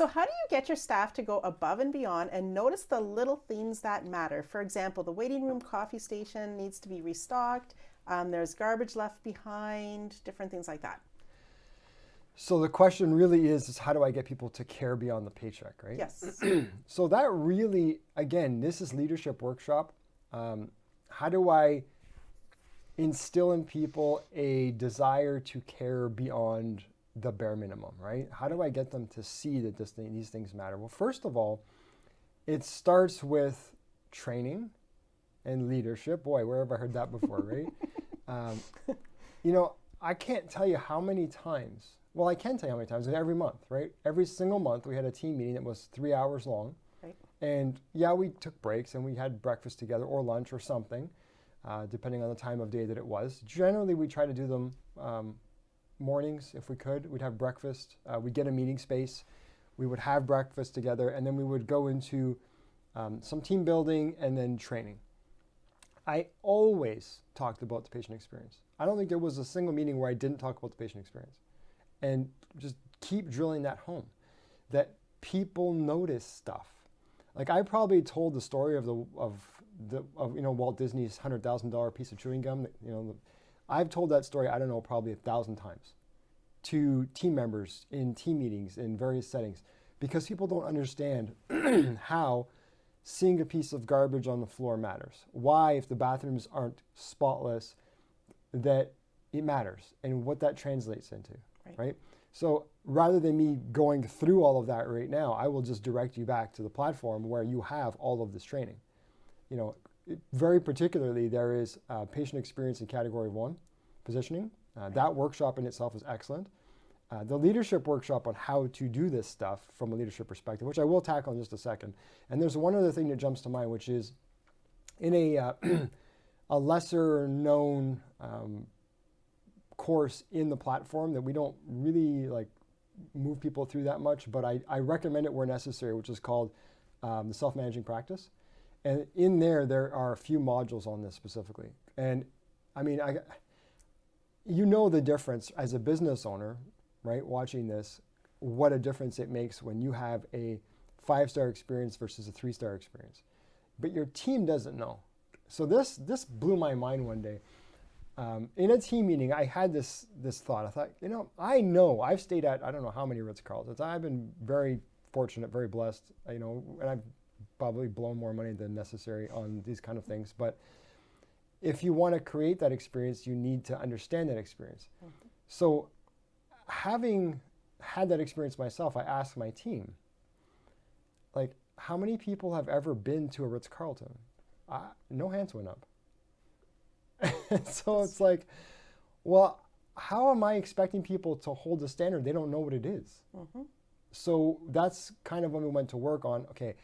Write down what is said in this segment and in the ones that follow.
So how do you get your staff to go above and beyond and notice the little things that matter? For example, the waiting room coffee station needs to be restocked. There's garbage left behind, different things like that. So the question really is how do I get people to care beyond the paycheck, right? Yes. So that really, again, this is leadership workshop. How do I instill in people a desire to care beyond the bare minimum, right? How do I get them to see that these things matter? Well, first of all, it starts with training and leadership. Boy, where have I heard that before, right? I can't tell you how many times. Well, I can tell you how many times. Every month, right? Every single month, we had a team meeting that was 3 hours long. Right. And yeah, we took breaks and we had breakfast together or lunch or something, depending on the time of day that it was. Generally, we try to do them mornings if we could. We'd have breakfast. We'd get a meeting space. We would have breakfast together, and then we would go into some team building and then training. I always talked about the patient experience. I don't think there was a single meeting where I didn't talk about the patient experience. And just keep drilling that home, that people notice stuff. Like I probably told the story of Walt Disney's $100,000 piece of chewing gum. I've told that story, I don't know, probably 1,000 times to team members in team meetings in various settings, because people don't understand how seeing a piece of garbage on the floor matters. Why, if the bathrooms aren't spotless, that it matters and what that translates into. Right? So rather than me going through all of that right now, I will just direct you back to the platform where you have all of this training. Very particularly, there is patient experience in category 1, positioning. That workshop in itself is excellent. The leadership workshop on how to do this stuff from a leadership perspective, which I will tackle in just a second. And there's one other thing that jumps to mind, which is in a lesser known course in the platform that we don't really move people through that much, but I recommend it where necessary, which is called the self-managing practice. And in there are a few modules on this specifically. And I mean, the difference as a business owner, right, watching this, what a difference it makes when you have a 5-star experience versus a 3-star experience. But your team doesn't know. So this blew my mind one day. In a team meeting, I had this thought. I thought, I've stayed at, I don't know how many Ritz-Carltons. I've been very fortunate, very blessed, and I've probably blown more money than necessary on these kind of things. But if you want to create that experience, you need to understand that experience. Mm-hmm. So having had that experience myself, I asked my team, how many people have ever been to a Ritz-Carlton? No hands went up. So it's well, how am I expecting people to hold the standard? They don't know what it is. Mm-hmm. So that's kind of when we went to work on, okay,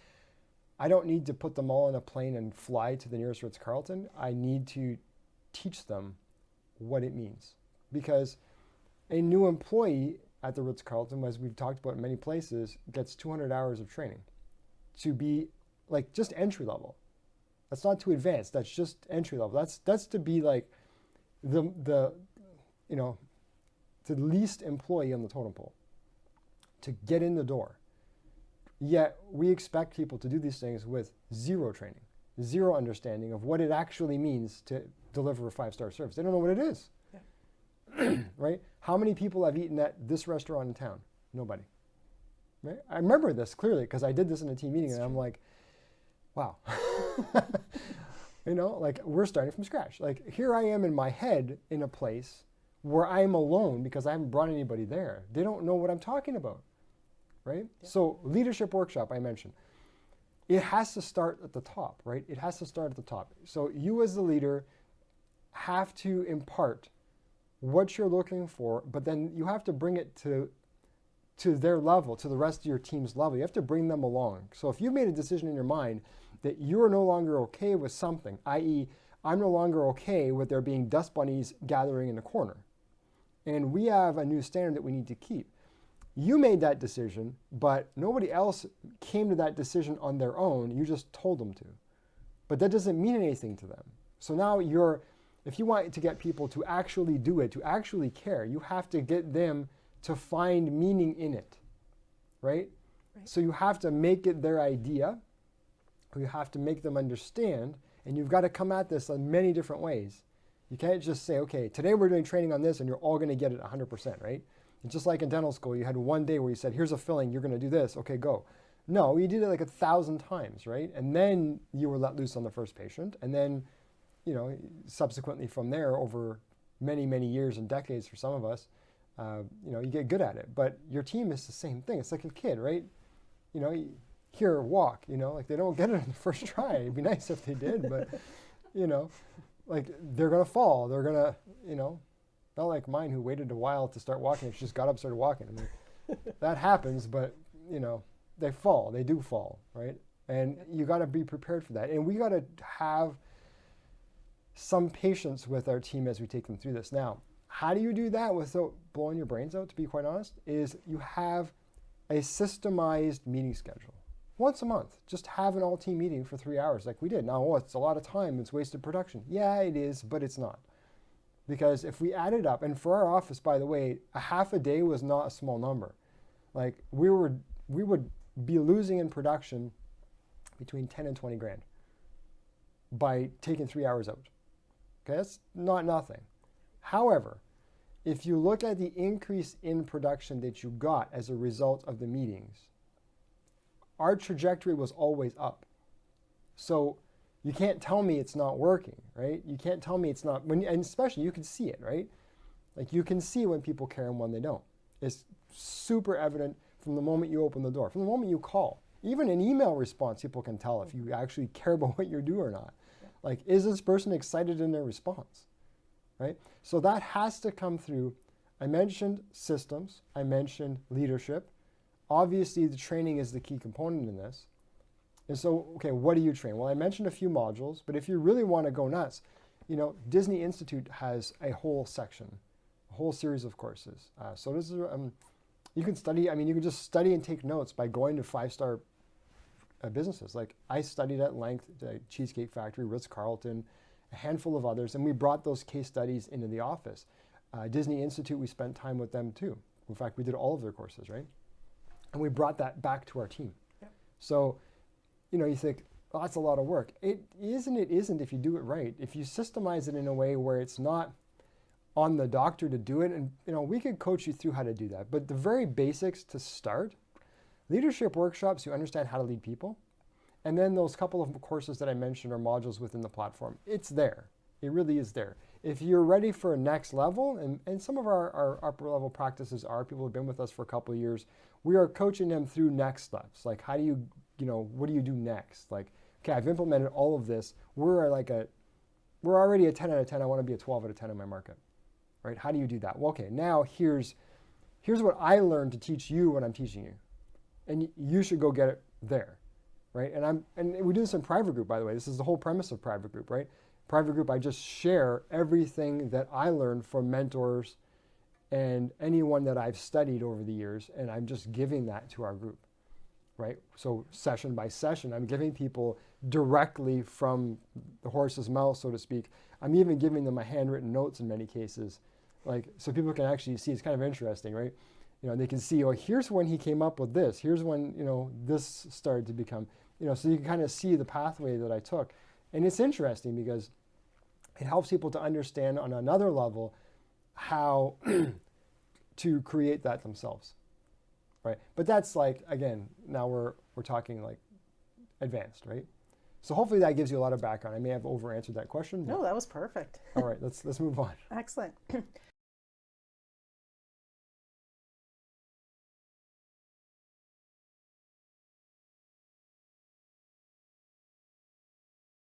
I don't need to put them all on a plane and fly to the nearest Ritz-Carlton. I need to teach them what it means. Because a new employee at the Ritz-Carlton, as we've talked about in many places, gets 200 hours of training to be just entry level. That's not too advanced. That's just entry level. That's to be the least employee on the totem pole, to get in the door. Yet we expect people to do these things with zero training, zero understanding of what it actually means to deliver a 5-star service. They don't know what it is. Yeah. Right? How many people have eaten at this restaurant in town? Nobody. Right? I remember this clearly because I did this in a team meeting, and I'm like, wow. We're starting from scratch. Here I am in my head in a place where I'm alone because I haven't brought anybody there. They don't know what I'm talking about, right? Yeah. So leadership workshop, I mentioned, it has to start at the top, right? It has to start at the top. So you as the leader have to impart what you're looking for, but then you have to bring it to their level, to the rest of your team's level. You have to bring them along. So if you've made a decision in your mind that you're no longer okay with something, i.e., I'm no longer okay with there being dust bunnies gathering in the corner, and we have a new standard that we need to keep. You made that decision, but nobody else came to that decision on their own. You just told them to. But that doesn't mean anything to them. So now if you want to get people to actually do it, to actually care, you have to get them to find meaning in it, right? So you have to make it their idea, or you have to make them understand, and you've got to come at this in many different ways. You can't just say, okay, today we're doing training on this and you're all going to get it 100%, right? It's just like in dental school, you had one day where you said, here's a filling, you're going to do this, okay, go. No, you did it like 1,000 times, right? And then you were let loose on the first patient. And then, you know, subsequently from there, over many, many years and decades for some of us, you know, you get good at it. But your team is the same thing. It's like a kid, right? You know, here, walk, you know, like they don't get it on the first try. It'd be nice if they did, but, you know, like they're going to fall. They're going to, you know, not like mine who waited a while to start walking. She just got up, started walking. I mean, that happens, but, you know, they fall. They do fall, right? And you got to be prepared for that. And we got to have some patience with our team as we take them through this. Now, how do you do that without blowing your brains out, to be quite honest, is you have a systemized meeting schedule. Once a month, just have an all-team meeting for 3 hours like we did. Now, oh, it's a lot of time, it's wasted production. Yeah, it is, but it's not. Because if we add it up, and for our office, by the way, a half a day was not a small number. Like we would be losing in production between 10 and 20 grand by taking 3 hours out. Okay, that's not nothing. However, if you look at the increase in production that you got as a result of the meetings, our trajectory was always up. So you can't tell me it's not working, right? You can't tell me it's not, and especially you can see it, right? Like you can see when people care and when they don't. It's super evident from the moment you open the door, from the moment you call. Even an email response, people can tell if you actually care about what you do or not. Like, is this person excited in their response, right? So that has to come through. I mentioned systems. I mentioned leadership. Obviously, the training is the key component in this. And so, okay, what do you train? Well, I mentioned a few modules, but if you really want to go nuts, you know, Disney Institute has a whole section, a whole series of courses. So does you can study, I mean, you can just study and take notes by going to five-star businesses. Like I studied at length the Cheesecake Factory, Ritz-Carlton, a handful of others, and we brought those case studies into the office. Disney Institute, we spent time with them too. In fact, we did all of their courses, right? And we brought that back to our team. Yep. So, you know, you think, oh, that's a lot of work. It isn't if you do it right. If you systemize it in a way where it's not on the doctor to do it, and you know, we could coach you through how to do that. But the very basics to start, leadership workshops, you understand how to lead people. And then those couple of courses that I mentioned are modules within the platform. It's there. It really is there. If you're ready for a next level, and some of our upper level practices are people who've been with us for a couple of years, we are coaching them through next steps. Like how do you what do you do next? Like, okay, I've implemented all of this. We're already a 10 out of 10. I want to be a 12 out of 10 in my market, right? How do you do that? Well, okay, now here's what I learned to teach you when I'm teaching you. And you should go get it there, right? And we do this in private group, by the way. This is the whole premise of private group, right? Private group, I just share everything that I learned from mentors and anyone that I've studied over the years, and I'm just giving that to our group, right? So session by session, I'm giving people directly from the horse's mouth, so to speak. I'm even giving them my handwritten notes in many cases, like so people can actually see. It's kind of interesting, right? You know, they can see, oh, here's when he came up with this. Here's when, you know, this started to become, you know, so you can kind of see the pathway that I took. And it's interesting because it helps people to understand on another level how to create that themselves, right? But that's like, again, now we're talking like advanced, right? So hopefully that gives you a lot of background. I may have over answered that question. No, that was perfect. All right, let's move on. Excellent.